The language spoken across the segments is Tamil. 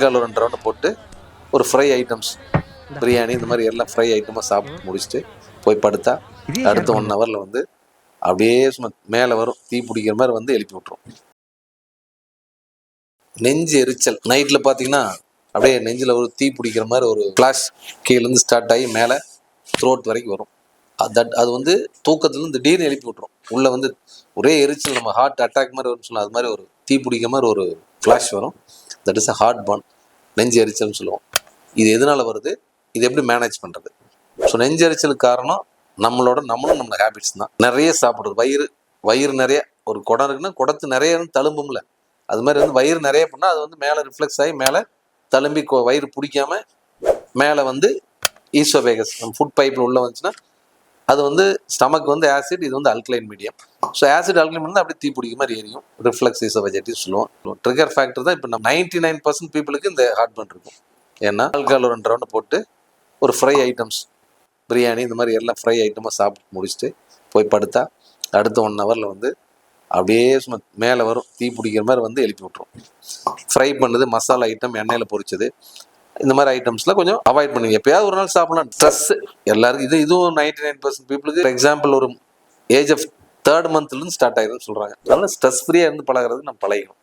ஆல்கால் ஒரு 2 ரவுண்டு போட்டு ஒரு ஃப்ரை ஐட்டம்ஸ் பிரியாணி இந்த மாதிரி எல்லாம் ஃப்ரை ஐட்டமாக சாப்பிட்டு முடிச்சுட்டு போய் படுத்தா அடுத்த 1 ஹவரில் வந்து அப்படியே சும்மா மேலே வரும், தீ பிடிக்கிற மாதிரி வந்து எழுப்பி விட்டுரும். நெஞ்சு எரிச்சல் நைட்டில் பார்த்தீங்கன்னா அப்படியே நெஞ்சில் ஒரு தீ பிடிக்கிற மாதிரி ஒரு ஃப்ளாஷ் கீழேருந்து ஸ்டார்ட் ஆகி மேலே த்ரோட் வரைக்கும் வரும். அது வந்து தூக்கத்துலேருந்து திடீர்னு எழுப்பி விட்டுரும். உள்ளே வந்து ஒரே எரிச்சல், நம்ம ஹார்ட் அட்டாக் மாதிரி வரும்னு சொல்லலாம். அது மாதிரி ஒரு தீ பிடிக்கிற மாதிரி ஒரு ஃப்ளாஷ் வரும். That is a heartburn, நெஞ்சு எரிச்சல்னு சொல்லுவோம். இது எதனால் வருது, இது எப்படி மேனேஜ் பண்ணுறது? ஸோ நெஞ்சு எரிச்சலுக்கு காரணம் நம்மளும் நம்ம ஹேபிட்ஸ் தான். நிறைய சாப்பிட்றது, வயிறு நிறைய, ஒரு குடம் இருக்குன்னா குடத்து நிறைய தழும்பும்ல, அது மாதிரி வந்து வயிறு நிறைய பண்ணால் அது வந்து மேலே ரிஃப்ளெக்ஸ் ஆகி மேலே தழும்பி வயிறு பிடிக்காம மேலே வந்து ஈசோவேகஸ் நம்ம ஃபுட் பைப்பில் உள்ளே வந்துச்சுன்னா அது வந்து ஸ்டமக் வந்து ஆசிட், இது வந்து alkaline medium. So acid alkaline வந்து அப்படியே தீ பிடிக்க மாதிரி எரியும். ரிஃப்ளெக்ஸ் ஈசோவேஜைட்டிஸ் சொல்லுவோம். ட்ரிகர் ஃபேக்டர் தான் இப்போ நம்ம 99% பீப்புளுக்கு இந்த ஹார்ட் பர்ன் இருக்கும். ஏன்னா ஆல்கால் ஒரு 2 ரவுண்டு போட்டு ஒரு ஃப்ரை ஐட்டம்ஸ் பிரியாணி இந்த மாதிரி எல்லாம் ஃப்ரை ஐட்டமாக சாப்பிட்டு முடிச்சுட்டு போய் படுத்தா அடுத்த 1 ஹவரில் வந்து அப்படியே சும்மா மேலே வரும், தீ பிடிக்கிற மாதிரி வந்து எழுப்பி விட்டுரும். ஃப்ரை பண்ணது, மசாலா ஐட்டம், எண்ணெயில் பொரிச்சது, இந்த மாதிரி ஐட்டம்ஸ்லாம் கொஞ்சம் அவாய்ட் பண்ணுங்க. எப்பயாவது ஒரு நாள் சாப்பிடலாம். ஸ்ட்ரெஸ் எல்லாருக்கும் இதுவும் 99% பீப்புளுக்கு. ஃபார் எக்ஸாம்பிள் ஒரு ஏஜ் ஆஃப் 3rd மந்த்லேருந்து ஸ்டார்ட் ஆகிடும்னு சொல்கிறாங்க. அதனால ஸ்ட்ரெஸ் ஃப்ரீயாக இருந்து பழகிறது நம்ம பழகணும்.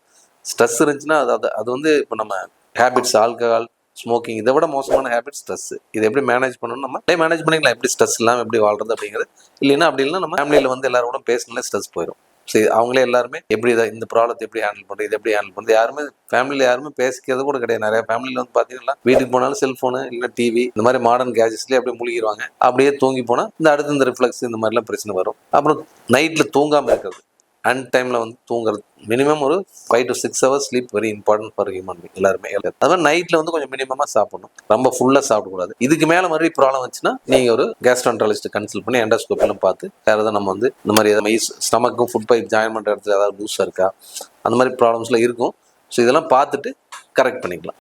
ஸ்ட்ரெஸ் இருந்துச்சுன்னா அது வந்து இப்போ நம்ம ஹேபிட்ஸ், ஆல்கஹால், ஸ்மோக்கிங், இதை விட மோசமான ஹேபிட் ஸ்ட்ரெஸ். இதை எப்படி மேனேஜ் பண்ணணும், நம்ம மேனேஜ் பண்ணிக்கலாம். எப்படி ஸ்ட்ரெஸ் இல்லாமல் எப்படி வாழ்றது அப்படிங்கிறது. இல்லைன்னா அப்படி இல்லைன்னா நம்ம ஃபேமிலியில் வந்து எல்லாரோட பேசினாலே ஸ்ட்ரெஸ் போயிடும். சரி, அவங்களே எல்லாருமே எப்படி இந்த ப்ராப்ளத்தை எப்படி ஹேண்டில் பண்ணுறது, இது எப்படி ஹேண்டில் பண்ணுறது, யாருமே ஃபேமிலியில் யாருமே பேசிக்கிறது கூட கிடையாது. நிறைய ஃபேமிலியில் வந்து பார்த்தீங்கன்னா வீட்டுக்கு போனாலும் செல்ஃபோனு இல்லை டிவி இந்த மாதிரி மாடர்ன் கேஜெட்ஸ்லேயே அப்படியே முழுகிடுவாங்க. அப்படியே தூங்கி போனால் இந்த அடுத்து இந்த ரிஃப்ளெக்ஸ் இந்த மாதிரிலாம் பிரச்சனை வரும். அப்புறம் நைட்டில் தூங்காமல் இருக்கிறது, அன் டைமில் வந்து தூங்குறது. மினிமம் ஒரு 5 to 6 hours sleep very important for human being எல்லாருமே. அது மாதிரி நைட்டில் வந்து கொஞ்சம் மினிமமாக சாப்பிடணும், ரொம்ப ஃபுல்லாக சாப்பிடக்கூடாது. இதுக்கு மேலே மறுபடியும் ப்ராப்ளம் வந்துச்சுன்னா நீங்கள் ஒரு கேஸ்ட்ரோஎன்டராலஜிஸ்ட் கன்சல்ட் பண்ணி எண்டோஸ்கோப்பிலாம் பார்த்து வேறு ஏதாவது நம்ம வந்து இந்த மாதிரி எதாவது ஸ்டமக்கும் ஃபுட் பைப் ஜாயின் பண்ணுற இடத்துல ஏதாவது லூஸாக இருக்கா, அந்த மாதிரி ப்ராப்ளம்ஸ்லாம் இருக்கும். ஸோ இதெல்லாம் பார்த்துட்டு கரெக்ட் பண்ணிக்கலாம்.